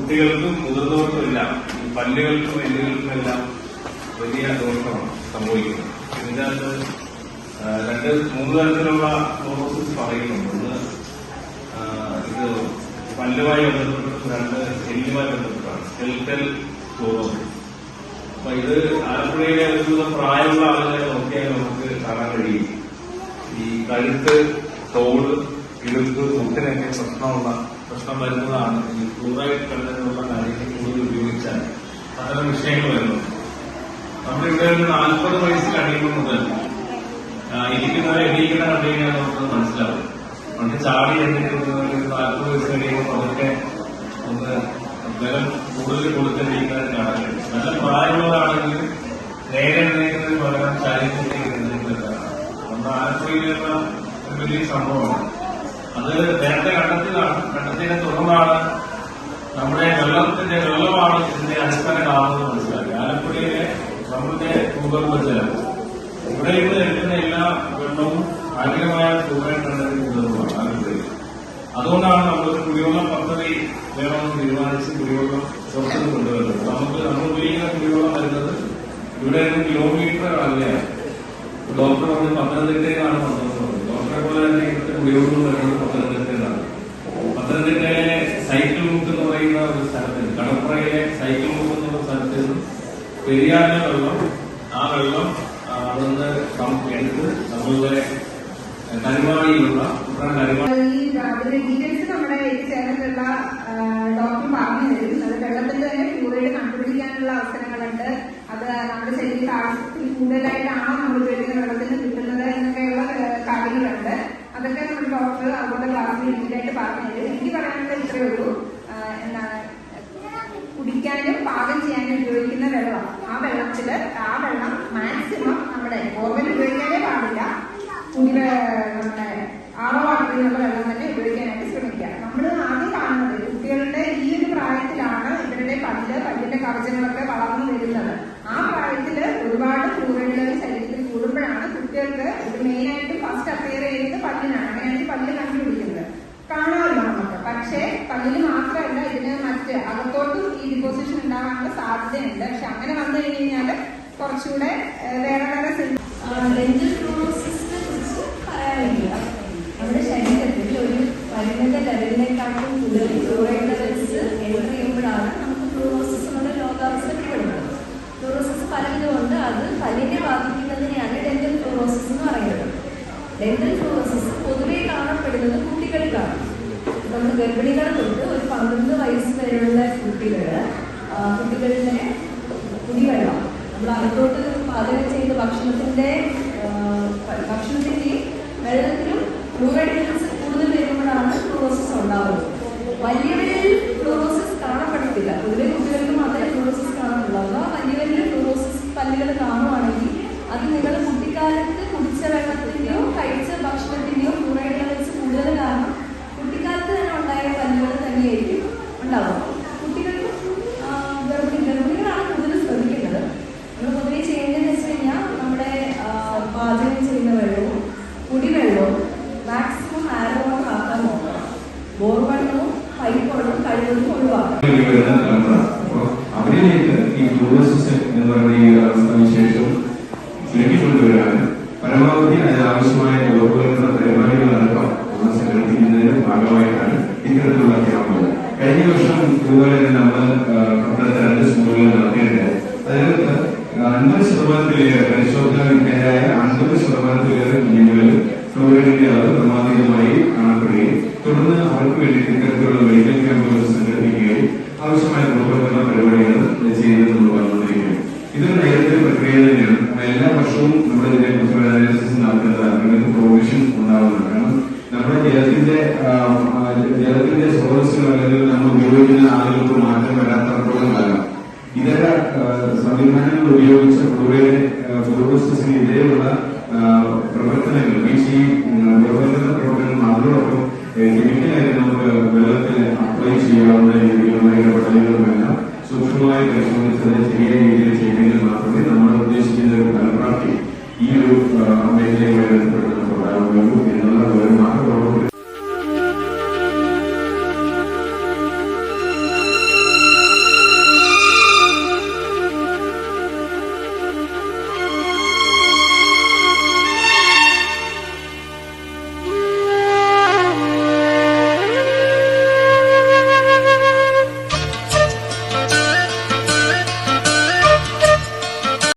കുട്ടികൾക്കും മുതിർന്നവർക്കും എല്ലാം പല്ലുകൾക്കും എല്ലുകൾക്കും എല്ലാം വലിയ ദോഷമാണ് സംഭവിക്കുന്നത്. ഇതിനകത്ത് മൂന്ന് തരത്തിലുള്ള ക്ലോറോസിസ് പറയുന്നുണ്ട്. ഒന്ന് ഇത് പല്ലുമായി ബന്ധപ്പെട്ട്, രണ്ട് എല്ലുമായി ബന്ധപ്പെട്ടാണ്, സ്കെൽറ്റൽ ക്ലോറോസിസ്. അപ്പൊ ഇത് ആലപ്പുഴയിലെ ഒരുവിധം പ്രായമുള്ള ആളുകളെ നോക്കിയാൽ നമുക്ക് കാണാൻ കഴിയും. ഈ കഴുത്ത്, തോട്, ഇടുക്ക്, മുട്ടിനൊക്കെ പ്രശ്നം വരുന്നതാണ് ഈ ഫ്ലൂറൈഡ് കണ്ടന്റുള്ള കാര്യങ്ങൾ കൂടുതൽ ഉപയോഗിച്ചാൽ അത്തരം വിഷയങ്ങൾ വരുന്നത്. നമ്മളിവിടെ ഒരു 40 വയസ്സ് കഴിയുമ്പോൾ മുതൽ ഇരിക്കുന്നവരെ എണീക്കുന്ന കണ്ടു കഴിഞ്ഞാൽ നമുക്ക് മനസ്സിലാവും. പണ്ട് ചാടി എണ്ണിക്കുന്നവർ 40 വയസ്സ് കഴിയുമ്പോൾ അതൊക്കെ ഒന്ന് ബലം കൂടുതൽ കൊടുത്തിരിക്കുന്നത് കാണാൻ കഴിയും. നല്ല പ്രായമുള്ളതാണെങ്കിൽ നേരെ എണ്ണീക്കുന്നതിന് പകരം ചാരിത്രിക നമ്മുടെ ആലപ്പുഴയിലുള്ള ഒരു വലിയ സംഭവമാണ്. അത് നേരത്തെ കണ്ടെത്തിയതിനെ തുടർന്നാണ് നമ്മുടെ വെള്ളമാണ് ഇതിന്റെ അടിസ്ഥാന കാരണം മനസ്സിലാക്കി. ആലപ്പുഴയിലെ നമ്മുടെ ഭൂഗർഭജലം ഇവിടെ നിന്ന് എടുക്കുന്ന എല്ലാ വെള്ളവും ആഗ്രഹമായ ഭൂമിയായിട്ടുള്ള ഭൂഗർഭമാണ് ആലപ്പുഴയിൽ. അതുകൊണ്ടാണ് നമ്മളൊരു കുടിവെള്ള പദ്ധതി വേണമെന്ന് തീരുമാനിച്ച് കുടിവെള്ളം പുറത്തുനിന്ന് കൊണ്ടുവരുന്നത്. നമ്മൾ ഉപയോഗിക്കുന്ന കുടിവെള്ളം വരുന്നത് ഇവിടെ നിന്ന് കിലോമീറ്റർ അകലെയാണ്. ഡോക്ടർ പറഞ്ഞ് പത്തനംതിട്ടയിലാണ് വന്നത്. ഡോക്ടറെ പോലെ തന്നെ ഇവിടുത്തെ കുടിവെള്ളം വരുന്നത് പത്തനംതിട്ടയിലാണ്. പത്തനംതിട്ടയിലെ സൈക്കിൾ മുക്ക് എന്ന് പറയുന്ന ഒരു സ്ഥലത്ത്, കടപ്പുറയിലെ സൈക്കിൾ മുക്ക് എന്നുള്ള സ്ഥലത്ത് നിന്ന് പെരിയാറിലെ വെള്ളം, ആ വെള്ളം അതൊന്ന് എടുത്ത് നമ്മളുടെ കരുവാടിയിലുള്ള ഡീറ്റെയിൽസ് നമ്മുടെ ചേർന്നിട്ടുള്ള ഡോക്ടർ പറഞ്ഞു തരും. അത് വെള്ളത്തിൽ തന്നെ ഫ്ലൂറൈഡ് കണ്ടുപിടിക്കാനുള്ള അവസരങ്ങളുണ്ട്. അത് നമ്മുടെ ശരീരത്തിൽ ആവശ്യത്തിൽ കൂടുതലായിട്ടാണോ നമ്മൾ ഉപയോഗിക്കുന്ന വെള്ളത്തിൽ നിന്ന് കിട്ടുന്നത് എന്നൊക്കെയുള്ള കാര്യങ്ങളുണ്ട്. അതൊക്കെ നമ്മുടെ ഡോക്ടർ അതുപോലെ ക്ലാസ്സിൽ ഡീറ്റെയിലായിട്ട് പറഞ്ഞു തരും. എനിക്ക് പറയാനുള്ളത് ഇത്രയേ ഉള്ളൂ. എന്താണ്, കുടിക്കാനും പാകം ചെയ്യാനും ഉപയോഗിക്കുന്ന വെള്ളം, ആ വെള്ളം മാക്സിമം നമ്മുടെ ബോർവെൽ ഉപയോഗിക്കാനേ പാടില്ല. നമ്മുടെ ആറോ വാട്ടറിലുള്ള വെള്ളം തന്നെ ഉപയോഗിക്കാനായിട്ട് ശ്രമിക്കുക. നമ്മൾ ആദ്യം കാണുന്നത് കുട്ടികളുടെ ഈ ഒരു പ്രായത്തിലാണ് ഇവരുടെ പല്ലിന്റെ കവചങ്ങളൊക്കെ വളർന്നു വരുന്നത്. ആ പ്രായത്തിൽ ഒരുപാട് ഫ്ലൂറൈഡുകൾ ശരീരത്തിൽ കൂടുമ്പോഴാണ് കുട്ടികൾക്ക് ഇത് മെയിനായിട്ട് ഫസ്റ്റ് അപ്പിയർ ചെയ്യുന്നത് പല്ലിനാണ്. അങ്ങനെയാണ് പല്ല് കണ്ടുപിടിക്കുന്നത്. കാണാമല്ലോ നമുക്ക്. പക്ഷേ പല്ലിന് മാത്രമല്ല, ഇതിന് മറ്റ് അകത്തോട്ടും ഈ ഡിപ്പോസിഷൻ ഉണ്ടാകാനുള്ള സാധ്യതയുണ്ട്. പക്ഷെ അങ്ങനെ വന്നു കഴിഞ്ഞാൽ കുറച്ചുകൂടെ വേറെ ഡെന്റൽ ഫ്ലൂറോസിസിനെ കുറിച്ച് പറയാനില്ല. നമ്മുടെ ശരീരത്തിൽ ഒരു പരിമിത ലെവലിനേക്കാളും കൂടുതൽ ഫ്ലൂറൈഡ് ലെവൽസ് എൻ്റർ ചെയ്യുമ്പോഴാണ് നമുക്ക് ഫ്ലൂറോസിസ് എന്നുള്ള രോഗാവസ്ഥപ്പെടുന്നത്. ഫ്ലൂറോസിസ് പലതുകൊണ്ട് അത് പല്ലിനെ ബാധിക്കുന്നതിനെയാണ് ഡെന്റൽ ഫ്ലൂറോസിസ് എന്ന് പറയുന്നത്. ഡെന്റൽ ഫ്ലൂറോസിസ് പൊതുവെ കാണപ്പെടുന്നത് കുട്ടികളിലാണ്. നമ്മൾ ഗർഭിണികൾ തൊട്ട് ഒരു 12 വയസ്സ് വരെയുള്ള കുട്ടികളുടെ കുടിവെള്ളം നമ്മൾ അകത്തോട്ട് പാചകം ചെയ്ത ഭക്ഷണത്തിന്റെയും വെള്ളത്തിലും ഫ്ലൂറൈഡ് ലെവൽസ് കൂടുതൽ വരുമ്പോഴാണ് ഫ്ലൂറോസിസ് ഉണ്ടാവുന്നത്. വലിയവരിൽ ഫ്ലൂറോസിസ് കാണപ്പെടത്തില്ല. പൊതുവെ കുട്ടികൾക്ക് മാത്രമേ ഫ്ലൂറോസിസ് കാണുന്നുള്ളൂ. വലിയവരിൽ ഫ്ലൂറോസിസ് പല്ലുകൾ കാണുവാണെങ്കിൽ അത് നിങ്ങൾ കുട്ടിക്കാലത്ത് കുടിച്ച വെള്ളത്തിന്റെയോ കഴിച്ച ഭക്ഷണത്തിന്റെയോ ഫ്ലൂറൈഡ് ലെവൽസ് കൂടുതൽ കാരണം കുട്ടിക്കാലത്ത് തന്നെ ഉണ്ടായ പല്ലുകൾ തന്നെയായിരിക്കും ഉണ്ടാവുക. കുട്ടികൾക്ക് ഗർഭിണികളാണ് കൂടുതൽ ശ്രദ്ധിക്കുന്നത്. നമ്മൾ പൊതുവെ ചെയ്യേണ്ടതെന്ന് വെച്ച് കഴിഞ്ഞാൽ നമ്മുടെ പാചകം ചെയ്യുന്ന വെള്ളവും കുടിവെള്ളവും മാക്സിമം ആരോ ആക്കാൻ നോക്കണം. ബോർവെള്ളവും പൈപ്പ് വെള്ളവും കഴിവതും ഒഴിവാക്കണം. അവരിലേക്ക് ഈ ഫ്ലൂറോസിസ് എന്ന് പറയുന്ന ഈ അവസ്ഥവിശേഷം ചുരുക്കിക്കൊണ്ടുവരാൻ പരമാവധി അതിനാവശ്യമായ ബോധവൽക്കരണ പരിപാടികൾ നടത്താം സംഘടിപ്പിക്കുന്നതിന്റെ ഭാഗമായിട്ടാണ് ഇത്തരത്തിലുള്ള ക്യാമ്പുകൾ. കഴിഞ്ഞ വർഷം ഇതുപോലെ തന്നെ നമ്മൾ പട്ടണത്തെ 2 സ്കൂളുകൾ നടത്തിയിട്ടുണ്ട്. അതിനകത്ത് 50% പരിശോധന വിധേയരായ 50% കുഞ്ഞുങ്ങളിൽ ഫ്ലൂറൈഡിന്റെ അളവ് ക്രമാതീതമായി കാണപ്പെടുകയും തുടർന്ന് അവർക്ക് വേണ്ടി ഇത്തരത്തിലുള്ള മെഡിക്കൽ ക്യാമ്പുകൾ സംഘടിപ്പിക്കുകയും ആവശ്യമായ ബോധവൽക്കരണ പരിപാടികൾ ചെയ്യുന്നത് നമ്മൾ പറഞ്ഞുകൊണ്ടിരിക്കുകയാണ്. ഇതൊരു നൈരന്തര്യ പ്രക്രിയ തന്നെയാണ്. എല്ലാ വർഷവും നമ്മൾ ഇതിനെ കുറിച്ച് അനാലിസിസ് നടത്തുന്നതാണ്. നിങ്ങൾക്ക് പ്രൊവിഷൻ ഉണ്ടാവുന്നുണ്ട്. കാരണം നമ്മുടെ ജലത്തിന്റെ സ്രോതസ്സുകൾ അല്ലെങ്കിൽ നമ്മൾ ഉപയോഗിക്കുന്ന ആളുകൾക്ക് മാറ്റം വരാത്തടത്തോളം കാലം ഇതര സംവിധാനങ്ങൾ ഉപയോഗിച്ച ഫ്ലൂറോസിസിന് എതിരെയുള്ള പ്രവർത്തനങ്ങൾ, ഈ ബോധവൽക്കരണ പ്രവർത്തനങ്ങൾ അതോടൊപ്പം കെമിക്കലായിട്ട് നമുക്ക് വെള്ളത്തിൽ അപ്ലൈ ചെയ്യാവുന്ന രീതിയിലുള്ള ഇടപെടലുകളുമെല്ലാം സൂക്ഷ്മമായി പരിശോധിച്ചത്